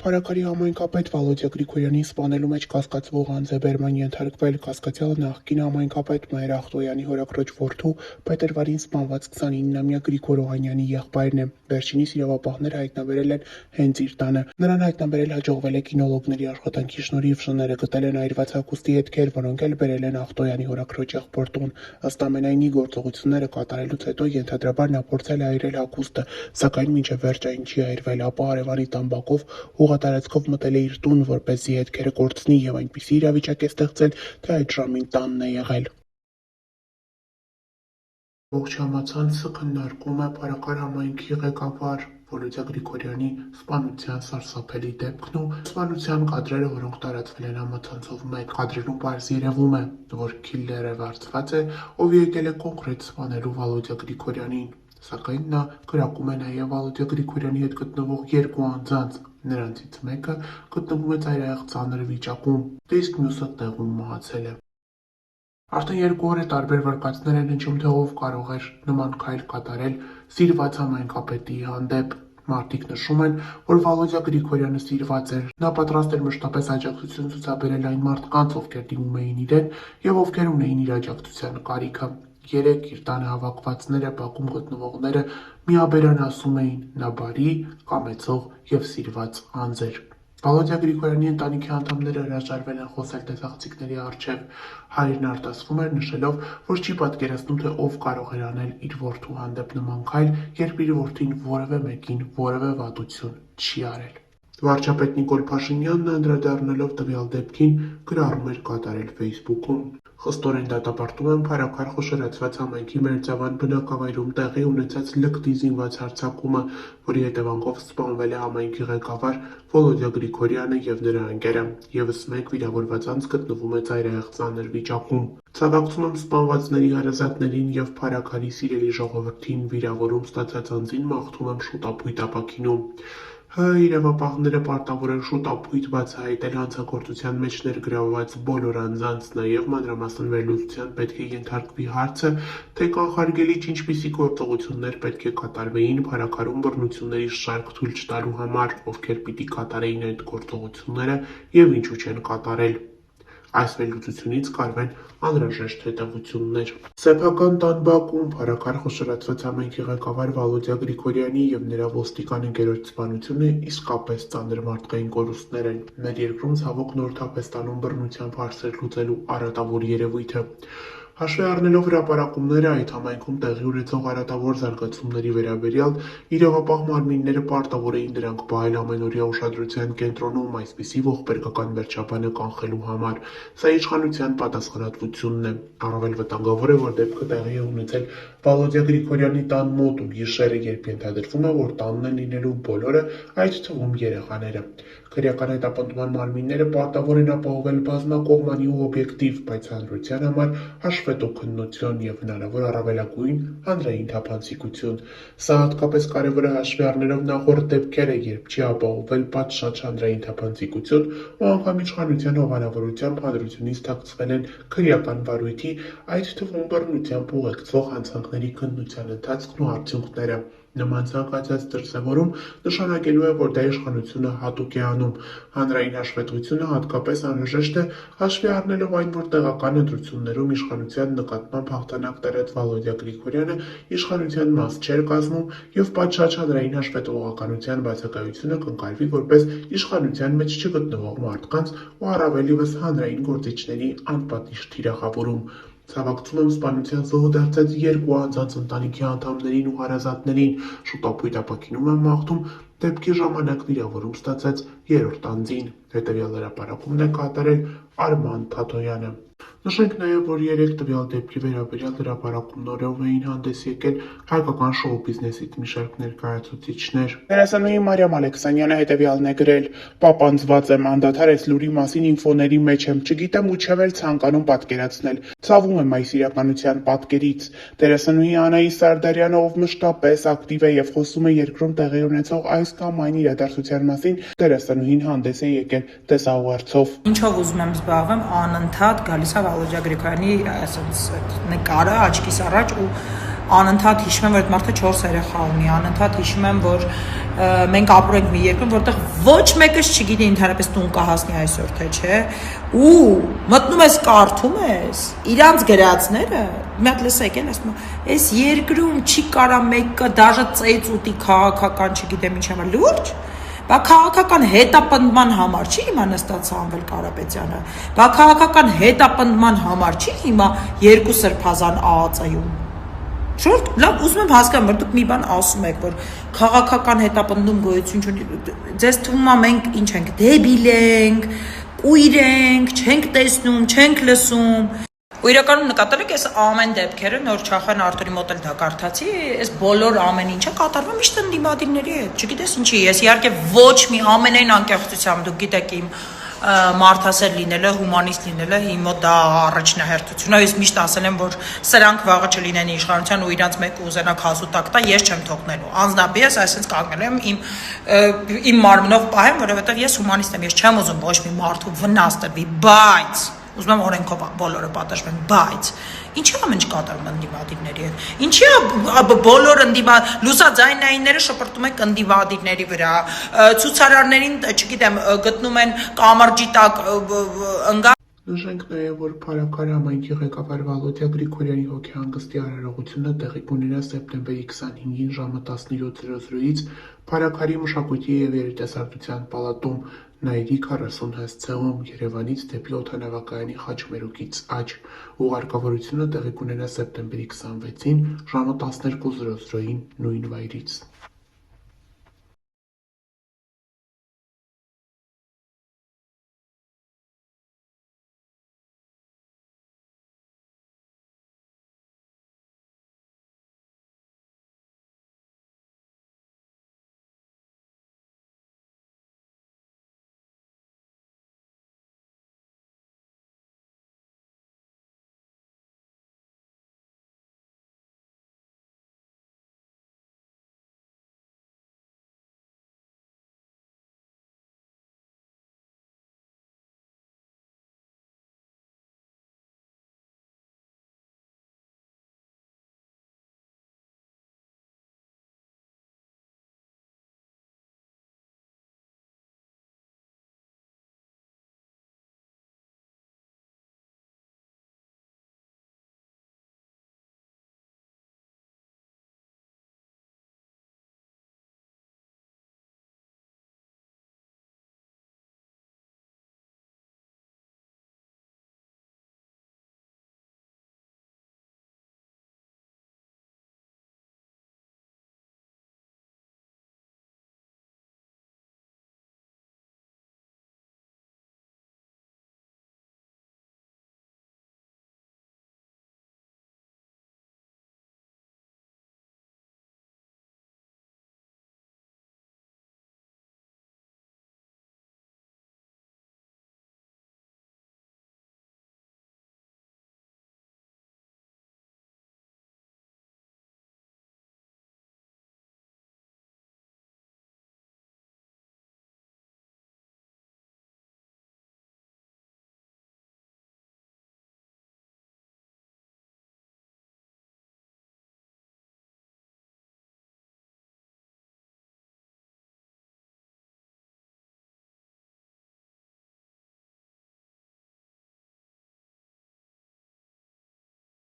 Փարաքարի համայնքապետ Վալոդյա Գրիգորյանի սպանելու մեջ կասկածվող անձ է բերման ենթարկվել կասկածյալը նախկին համայնքապետ Մհեր Ախտոյանի հորաքրոջ որդու փետրվարին սպանված 29-ամյա Գրիգոր Օհանյանի եղբայրն է։ Վերջինիս իրավապահները հայտնաբերել են հենց իր տանը։ Նրան հայտնաբերել հաջողվել է կինոլոգների աշխատանքի շնորհիվ, շները գտել են այրված հագուստի հետքեր, որոնք էլ բերել են Ախտոյանի հորաքրոջ եղբոր տուն։ Ըստ ամենայնի գործողությունները կատարելուց հետո ենթադրաբար նա փորձել է այրել հագուստը, սակայն մինչև վերջ այն չի այրվել, ապա հարևանի տամբակով հողատարածքով մտել է իր տուն, որպեսզի հետքերը կորցնի եւ այնպիսի իրավիճակ է ստեղծել, թե այդ ժամին տանն է եղել։ Ողջ համացանցը քննարկում է Փարաքար համայնքի ղեկավար Վալոդյա Գրիգորյանի սպանության սարսափելի դեպքն ու սպանության կադրերը, որոնք տարածվել են համացանցով մեկ։ Կադրերում պարզ երևում է, որ քիլլերը վարձված է, ով եկել է կոնկրետ սպանելու Վալոդյա Գրիգորյանին։ Սակայն նա կրակում է նաև Վալոդյա Գրիգորյանի հետ գտնվող երկու անձանց։ Նրանցից մեկը գտնվում է ծայրահեղ ծանր վիճակում, իսկ մյուսը տեղում մահացել է։ Արդեն 2 օր է տարբեր վարկածներ են հնչում, թե ով կարող էր նման քայլ կատարել սիրված համայնքապետի հանդեպ։ Մարդիկ նշում են, որ Վալոդյա Գրիգորյանը սիրված էր։ Նա պատրաստ էր մշտապես աջակցություն ցուցաբերել այն մարդկանց, ովքեր դիմում էին իրեն եւ ովքեր ունեին իր աջակցության կարիքը։ Երեք իր տանը հավաքվածները, բակում գտնվողները միաբերան ասում էին՝ նա բարի, կամեցող եւ սիրված անձ էր։ Վալոդյա Գրիգորյանի ընտանիքի անդամները հրաժարվել են խոսել տեսախցիկների առջև։ Հայրն արտասվում էր, նշելով, որ չի պատկերացնում, թե ով կարող էր անել իր որդու հանդեպ նման քայլ, երբ իր որդին որևէ մեկին որևէ վատություն չի արել։ Վարչապետ Նիկոլ Փաշինյանն անդրադառնալով տվյալ դեպքին գրառում էր կատարել Facebook-ում։ Խստորեն դատապարտում են Փարաքար խոշորացված համայնքի Մերձավան բնակավայրում տեղի ունեցած լկտի զինված հարձակումը, որի հետևանքով սպանվել է համայնքի ղեկավար Վալոդյա Գրիգորյանը եւ նրա ընկերը։ Եվս մեկ վիրավորված անձ գտնվում է ծայրահեղ ծանր վիճակում։ Ցավակցում եմ սպանվածների հարազատներին եւ Փարաքարի սիրելի ժողովրդին, վիրավորում ստացած անձին մաղթում եմ շուտ ապույտ ապաքինում։ Իրավապահները պարտավոր են շուտ ապույտ բացահայտել հանցագործության մեջ ներգրավված բոլոր անձանց, նաև մանրամասն վերլուծության պետք է ենթարկվի հարցը, թե կանխարգելիչ ինչպիսի գործողություններ պետք է կատարվեին Փարաքարում բռնությունների շարք թույլ չտալու համար, ովքեր պիտի կատարեին այդ գործողությունները եւ ինչու չեն կատարել։ Այս վերլուծությունից կարվեն անհրաժեշտ հետևություններ։ Սեփական տան բակում Փարաքար խոշորացված համայնքի ղեկավար Վալոդյա Գրիգորյանի եւ նրա ոստիկան ընկերոջ սպանությունը իսկապես ծանր մարդկային կորուստներ են։ Մեր երկրում ցավոք նոր թափ է ստանում բռնության փարսեր լուծելու արատավոր երևույթը։ Հաշվի առնելով հրապարակումները այդ համայնքում տեղի ունեցող արատավոր զարգացումների վերաբերյալ, իրավապահ մարմինները պարտավոր էին դրանք պահել ամենօրյա ուշադրության կենտրոնում այսպիսի ողբերգական վերջաբանը կանխելու համար։ Սա իշխանության պատասխանատվությունն է։ Առավել վտանգավոր է, որ դեպքը տեղի է ունեցել Վալոդյա Գրիգորյանի տան մոտ ու գիշերը, երբ ենթադրվում է, որ տանն են լինելու բոլորը, այդ թվում երեխաները։ Քրեական հետապնդման մարմինները պարտավոր են ապահովել բազմակողմանի ու օբյեկտիվ, բայց հանրության համար հաշվետու քննություն եւ հնարավոր առավելագույն հանրային թափանցիկություն։ Սա հատկապես կարևոր է հաշվի առնելով նախորդ դեպքերը, երբ չի ապահովել պատշաճ հանրային թափանցիկություն ու անգամ իշխանության հովանավորությամբ հանրությունից թաքցվել են քրեական վարույթի, այդ թվում բռնությամբ ուղեկցող հանցանքների քննության ընթացքն ու արդյունքները։ Նման ցանկացած դրսևորում նշանակելու է, որ դա իշխանությունը հատուկ է անում։ Հանրային հաշվետվությունը հատկապես անհրաժեշտ է հաշվի առնելով այն, որ տեղական ընտրություններում իշխանության նկատմամբ հաղթանակ տարած Վալոդյա Գրիգորյանը իշխանության մաս չէր կազմում եւ պատշաճ հանրային հաշվետվողականության բացակայությունը կընկալվի որպես իշխանության մեջ չգտնվող մարդկանց ու առավել ևս հանրային գործիչների անպատիժ թիրախավորում։ Ցավակցում եմ սպանության զոհ դարձած երկու անձանց ընտանիքի անդամներին ու հարազատներին, շուտ ապույտ ապաքինում եմ մաղթում դեպքի ժամանակ վիրավորում ստացած երրորդ անձին։ Հետևյալ հրապարակումն է կատարել Արման Թաթոյանը։ Նշենք նաև, որ երեք տվյալ դեպքի վերաբերյալ հրապարակումներով էին հանդես եկել հայկական շոու բիզնեսից մի շարք ներկայացուցիչներ։ Դերասանուհի Մարիամ Ալեքսանյանը հետևյալն է գրել. «Պապանձված եմ, անդադար այս լուրի մասին ինֆոների մեջ եմ, չգիտեմ ու չեմ էլ ցանկանում պատկերացնել։ Ցավում եմ այս իրականության պատկերից»։ Դերասանուհի Անահիս Սարդարյանը, ով մշտապես ակտիվ է եւ խոսում է երկրում տեղի ունեցող այս կամ այն իրադարձության մասին, դերասանուհին հանդես է եկել տեսաուղերձով։ Ինչով ուզում եմ զբաղվեմ, անընդհատ գալիս է Վալոդյա Գրիգորյանի այսպես նկարը աչքիս առաջ ու անընդհատ հիշում եմ, որ այդ մարդը 4 երեխա ունի, անընդհատ հիշում եմ, որ մենք ապրում ենք մի երկրում, որտեղ ոչ մեկս չգիտի ընդհանրապես տուն կհասնի այսօր թե չէ, ու մտնում ես կարդում ես իրանց գրածները, մի հատ լսեք են, ասում այս երկրում չի կարա մեկը դաժե ծեծ ուտի քաղաքական, չգիտեմ ինչ համար, լուրջ Բա քաղաքական հետապնդման համար չի հիմա նստած Սամվել Կարապետյանը, բա քաղաքական հետապնդման համար չի հիմա 2 սրբազան ԱԱԾ-ում։ Շուրջ, լավ, ուզում եմ հասկանամ, որ դուք մի բան ասում եք, որ քաղաքական հետապնդում գոյություն չունի, ձեզ թվում է մենք ինչ ենք, դեբիլ ենք, կույր ենք, չենք տեսնում, չենք լսում։ Ու իրականում նկատել եք այս ամեն դեպքերը նոր Չախան Արտուրի մոտ էլ դա կարդացի, այս բոլոր ամեն ինչը կատարվում միշտ ընդդիմադիրների հետ, չգիտես ինչի, ես իհարկե ոչ մի ամենայն անկեղծությամբ դուք գիտեք իմ մարդասեր լինելը, հումանիստ լինելը, իմ մոտ դա առաջնահերթություն է, ես միշտ ասել եմ, որ սրանք վաղը չլինեն իշխանության ու իրանց մեկը ուզենակ հասուտակ տա, ես չեմ թողնելու, անձնապես այսպես կանգնել եմ իմ մարմնով պահեմ, որովհետև ես հումանիստ եմ, ես չեմ ուզում ոչ մի մարդու վնաս տրվի, բայց ուզում եմ օրենքով բոլորը պատժվեն, բայց ինչի ամեն ինչ կատարում ընդդիմադիրների հետ, ինչի բոլոր լուսաձայնայինները շպրտում են ընդդիմադիրների վրա, ցուցարարներին, չգիտեմ, գտնում են կամրջի տակ ընկա Նշենք նաև, որ Փարաքար համայնքի ղեկավար Վալոդյա Գրիգորյանի հոգեհանգստի արարողությունը տեղի կունենա սեպտեմբերի 25-ին ժամը 17:00-ից Փարաքարի մշակույթի և երիտասարդության պալատում Նայիրի 40 հասցեում Երևանից դեպի օդանավակայանի խաչմերուկից աջ ուղարկավորությունը տեղի կունենա սեպտեմբերի 26-ին ժամը 12:00-ին նույն վայրից։